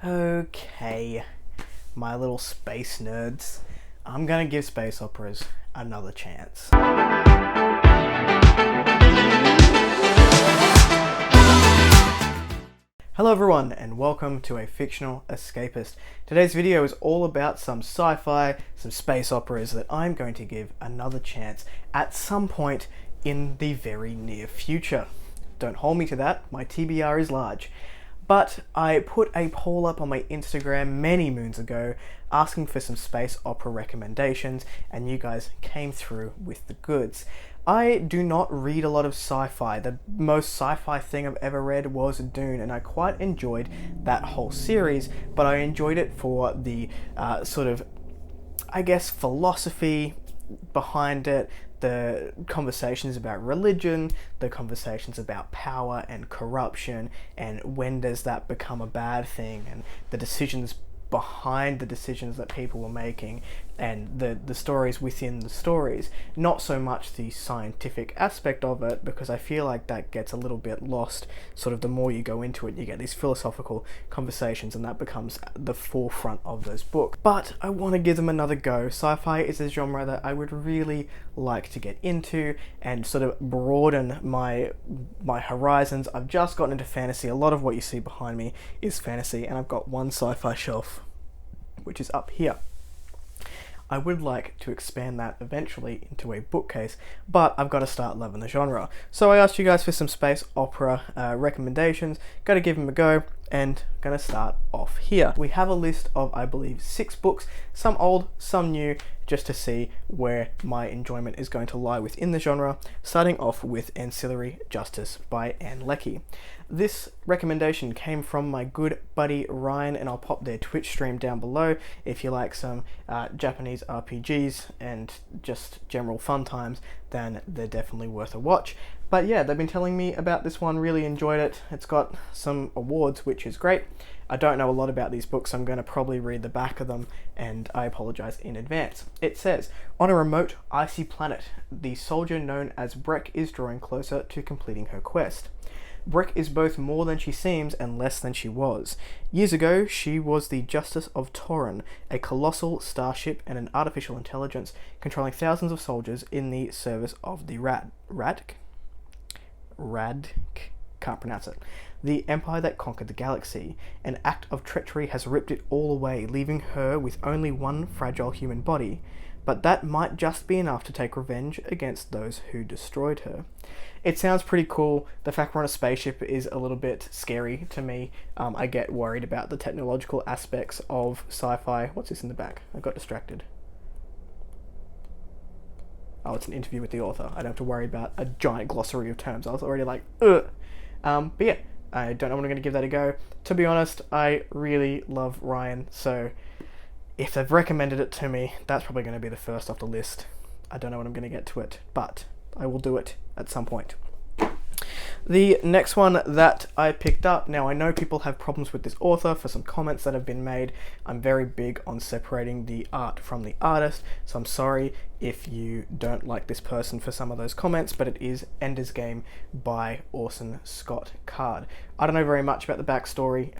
Okay, my little space nerds, I'm gonna give space operas another chance. Hello everyone and welcome to A Fictional Escapist. Today's video is all about some sci-fi, some space operas that I'm going to give another chance at some point in the very near future. Don't hold me to that, my TBR is large. But I put a poll up on my Instagram many moons ago asking for some space opera recommendations, and you guys came through with the goods. I do not read a lot of sci-fi. The most sci-fi thing I've ever read was DUNE, and I quite enjoyed that whole series, but I enjoyed it for the philosophy behind it, the conversations about religion, the conversations about power and corruption, and when does that become a bad thing, and the decisions behind the decisions that people were making, and the stories within the stories. Not so much the scientific aspect of it, because I feel like that gets a little bit lost. Sort of the more you go into it, you get these philosophical conversations, and that becomes the forefront of those books. But I want to give them another go. Sci-fi is a genre that I would really like to get into and sort of broaden my horizons. I've just gotten into fantasy. A lot of what you see behind me is fantasy, and I've got one sci-fi shelf which is up here. I would like to expand that eventually into a bookcase, but I've got to start loving the genre. So I asked you guys for some space opera recommendations, got to give them a go, and going to start off here. We have a list of, I believe, 6 books, some old, some new, just to see where my enjoyment is going to lie within the genre, starting off with Ancillery Justice by Ann Leckie. This recommendation came from my good buddy Ryan, and I'll pop their Twitch stream down below if you like some Japanese RPGs and just general fun times, then they're definitely worth a watch. But yeah, they've been telling me about this one, really enjoyed it. It's got some awards, which is great. I don't know a lot about these books, so I'm going to probably read the back of them, and I apologize in advance. It says, on a remote, icy planet, the soldier known as Breck is drawing closer to completing her quest. Breck is both more than she seems and less than she was. Years ago, she was the Justice of Torin, a colossal starship and an artificial intelligence controlling thousands of soldiers in the service of the can't pronounce it. The empire that conquered the galaxy. An act of treachery has ripped it all away, leaving her with only one fragile human body. But that might just be enough to take revenge against those who destroyed her. It sounds pretty cool. The fact we're on a spaceship is a little bit scary to me. I get worried about the technological aspects of sci-fi. What's this in the back? I got distracted. Oh, it's an interview with the author. I don't have to worry about a giant glossary of terms. I was already like, ugh. But yeah, I don't know when I'm going to give that a go. To be honest, I really love Ryan, so if they've recommended it to me, that's probably going to be the first off the list. I don't know when I'm going to get to it, but I will do it at some point. The next one that I picked up, now I know people have problems with this author for some comments that have been made. I'm very big on separating the art from the artist, so I'm sorry if you don't like this person for some of those comments, but it is Ender's Game by Orson Scott Card. I don't know very much about the backstory,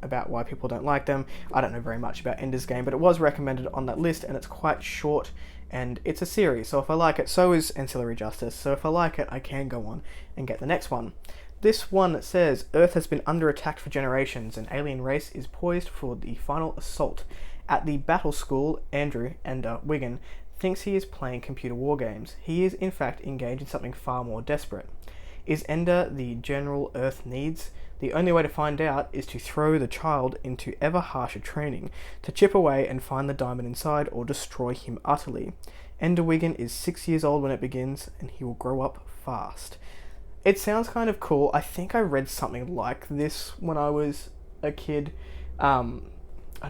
about why people don't like them. I don't know very much about Ender's Game, but it was recommended on that list, and it's quite short, and it's a series, so if I like it, so is Ancillary Justice, so if I like it, I can go on and get the next one. This one says, Earth has been under attack for generations. An alien race is poised for the final assault. At the battle school, Andrew, Ender Wiggin, thinks he is playing computer war games. He is in fact engaged in something far more desperate. Is Ender the general Earth needs? The only way to find out is to throw the child into ever harsher training, to chip away and find the diamond inside or destroy him utterly. Ender Wiggin is 6 years old when it begins, and he will grow up fast. It sounds kind of cool. I think I read something like this when I was a kid. I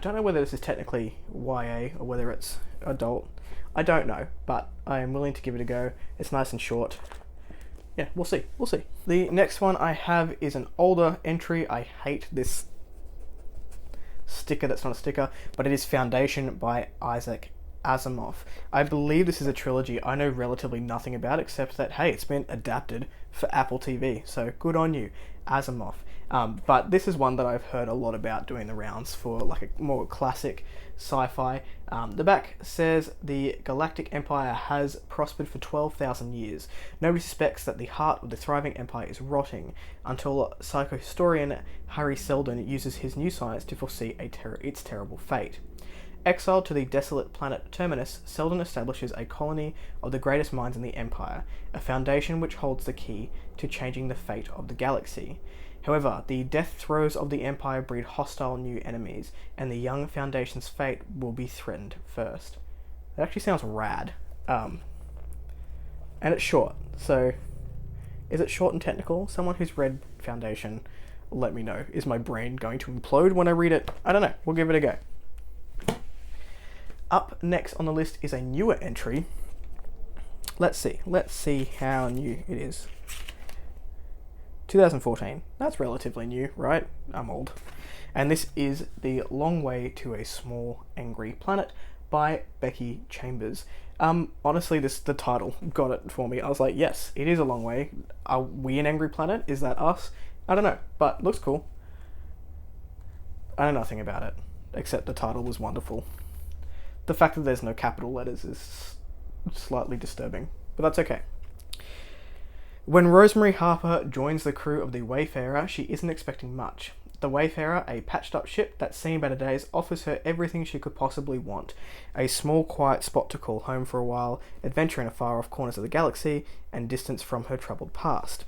don't know whether this is technically YA or whether it's adult. I don't know, but I am willing to give it a go. It's nice and short. Yeah, we'll see. The next one I have is an older entry. I hate this sticker that's not a sticker, but it is Foundation by Isaac Asimov. I believe this is a trilogy. I know relatively nothing about it, except that, hey, it's been adapted for Apple TV, so good on you, Asimov. But this is one that I've heard a lot about doing the rounds for like a more classic sci-fi. The back says the Galactic Empire has prospered for 12,000 years. Nobody suspects that the heart of the thriving empire is rotting until psychohistorian Harry Seldon uses his new science to foresee its terrible fate. Exiled to the desolate planet Terminus, Seldon establishes a colony of the greatest minds in the Empire, a foundation which holds the key to changing the fate of the galaxy. However, the death throes of the Empire breed hostile new enemies, and the young Foundation's fate will be threatened first. That actually sounds rad. And it's short, so is it short and technical? Someone who's read Foundation, let me know. Is my brain going to implode when I read it? I don't know. We'll give it a go. Up next on the list is a newer entry. Let's see how new it is. 2014. That's relatively new, right? I'm old. And this is The Long Way to a Small Angry Planet by Becky Chambers. Honestly, the title got it for me. I was like, yes, it is a long way. Are we an angry planet? Is that us? I don't know, but looks cool. I know nothing about it, except the title was wonderful. The fact that there's no capital letters is slightly disturbing, but that's okay. When Rosemary Harper joins the crew of the Wayfarer, she isn't expecting much. The Wayfarer, a patched-up ship that's seen better days, offers her everything she could possibly want. A small, quiet spot to call home for a while, adventure in far-off corners of the galaxy, and distance from her troubled past.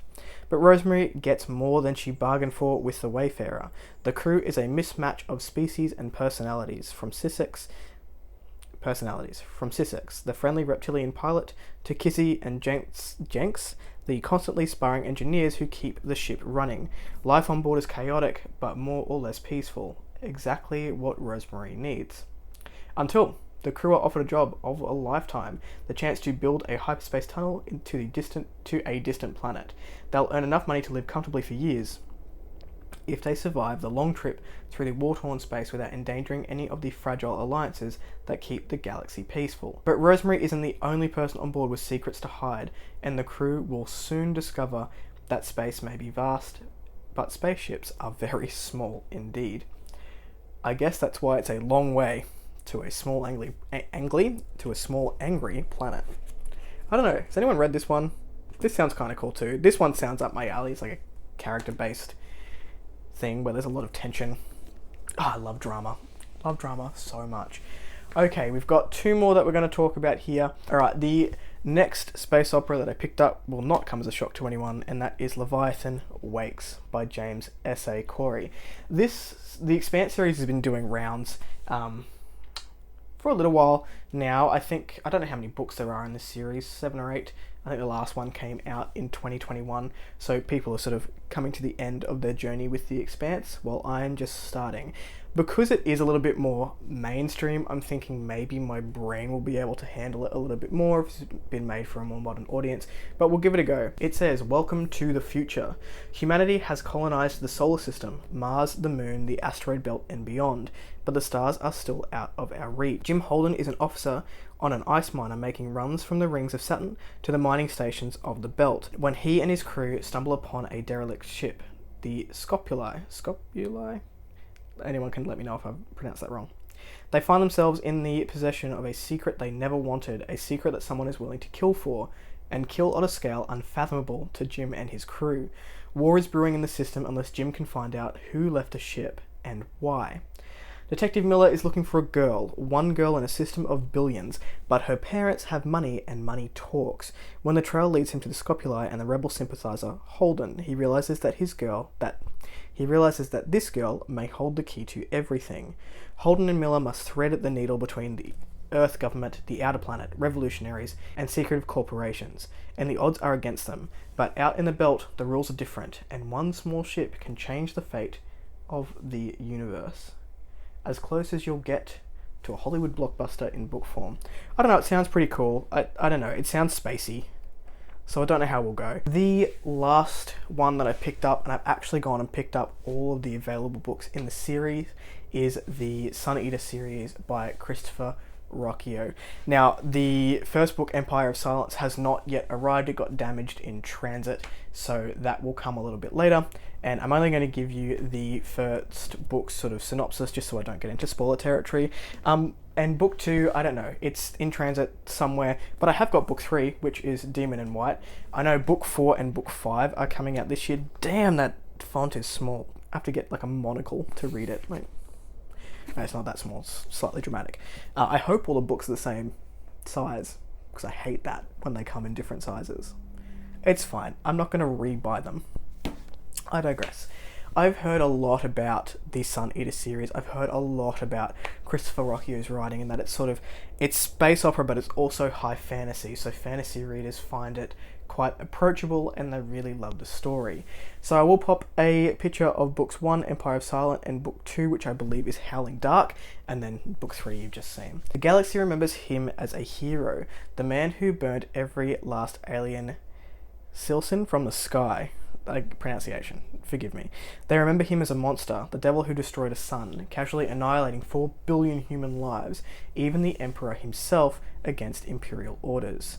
But Rosemary gets more than she bargained for with the Wayfarer. The crew is a mismatch of species and personalities, from Sissex, the friendly reptilian pilot, to Kissy and Jenks, the constantly sparring engineers who keep the ship running. Life on board is chaotic, but more or less peaceful. Exactly what Rosemary needs. Until the crew are offered a job of a lifetime, the chance to build a hyperspace tunnel to a distant planet. They'll earn enough money to live comfortably for years, if they survive the long trip through the war-torn space without endangering any of the fragile alliances that keep the galaxy peaceful. But Rosemary isn't the only person on board with secrets to hide, and the crew will soon discover that space may be vast, but spaceships are very small indeed. I guess that's why it's a long way to a small angry planet. I don't know, has anyone read this one? This sounds kind of cool too. This one sounds up my alley. It's like a character-based thing where there's a lot of tension. I love drama. Love drama so much. Okay, we've got two more that we're going to talk about here. Alright, the next space opera that I picked up will not come as a shock to anyone, and that is Leviathan Wakes by James S.A. Corey. The Expanse series has been doing rounds for a little while now. I don't know how many books there are in this series, 7 or 8. I think the last one came out in 2021, so people are sort of coming to the end of their journey with The Expanse, while I'm just starting. Because it is a little bit more mainstream, I'm thinking maybe my brain will be able to handle it a little bit more if it's been made for a more modern audience, but we'll give it a go. It says, "Welcome to the future. Humanity has colonized the solar system, Mars, the moon, the asteroid belt, and beyond, but the stars are still out of our reach. Jim Holden is an officer on an ice miner making runs from the rings of Saturn to the mining stations of the belt, when he and his crew stumble upon a derelict ship, the Scopuli? Anyone can let me know if I've pronounced that wrong. They find themselves in the possession of a secret they never wanted, a secret that someone is willing to kill for, and kill on a scale unfathomable to Jim and his crew. War is brewing in the system unless Jim can find out who left the ship and why. Detective Miller is looking for a girl, one girl in a system of billions, but her parents have money and money talks. When the trail leads him to the Scopuli and the rebel sympathizer, Holden, he realizes that this girl may hold the key to everything. Holden and Miller must thread the needle between the Earth government, the outer planet, revolutionaries, and secretive corporations, and the odds are against them. But out in the belt, the rules are different, and one small ship can change the fate of the universe. As close as you'll get to a Hollywood blockbuster in book form." I don't know, it sounds pretty cool. I don't know, it sounds spacey, so I don't know how we'll go. The last one that I picked up, and I've actually gone and picked up all of the available books in the series, is the Sun Eater series by Christopher Rockio. Now, the first book, Empire of Silence, has not yet arrived. It got damaged in transit, so that will come a little bit later. And I'm only going to give you the first book's sort of synopsis, just so I don't get into spoiler territory. And book 2, I don't know, it's in transit somewhere, but I have got book 3, which is Demon in White. I know book 4 and book 5 are coming out this year. Damn, that font is small. I have to get like a monocle to read it. Like, no, it's not that small, it's slightly dramatic. I hope all the books are the same size, because I hate that when they come in different sizes. It's fine, I'm not going to re-buy them. I digress. I've heard a lot about the Sun Eater series. I've heard a lot about Christopher Roccio's writing, and that it's space opera, but it's also high fantasy. So fantasy readers find it quite approachable, and they really love the story. So I will pop a picture of books 1, Empire of Silence, and book 2, which I believe is Howling Dark, and then book 3 you've just seen. The galaxy remembers him as a hero, the man who burned every last alien Silson from the sky. Pronunciation, forgive me. They remember him as a monster, the devil who destroyed a sun, casually annihilating 4 billion human lives, even the Emperor himself, against Imperial orders.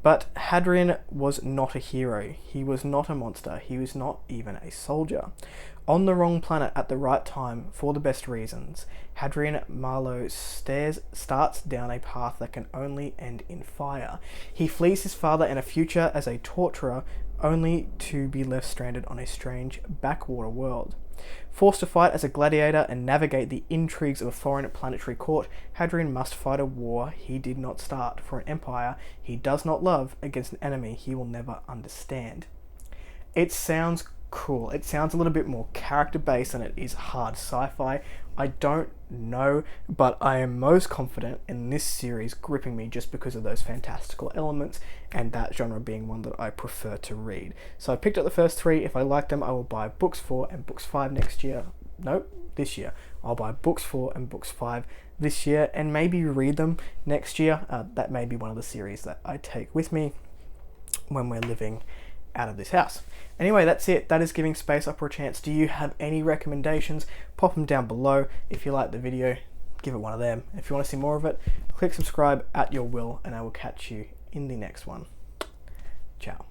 But Hadrian was not a hero. He was not a monster. He was not even a soldier. On the wrong planet at the right time, for the best reasons, Hadrian Marlowe starts down a path that can only end in fire. He flees his father and a future as a torturer, only to be left stranded on a strange backwater world. Forced to fight as a gladiator and navigate the intrigues of a foreign planetary court, Hadrian must fight a war he did not start for an empire he does not love against an enemy he will never understand. It sounds cool. It sounds a little bit more character-based than it is hard sci-fi. I don't know, but I am most confident in this series gripping me just because of those fantastical elements, and that genre being one that I prefer to read. So I picked up the first 3. If I like them, I will buy books 4 and books 5 next year. Nope, this year. I'll buy books 4 and books 5 this year, and maybe read them next year. That may be one of the series that I take with me when we're living out of this house. Anyway, that's it. That is giving space opera a chance. Do you have any recommendations? Pop them down below. If you like the video, give it one of them. If you want to see more of it, click subscribe at your will, and I will catch you in the next one. Ciao.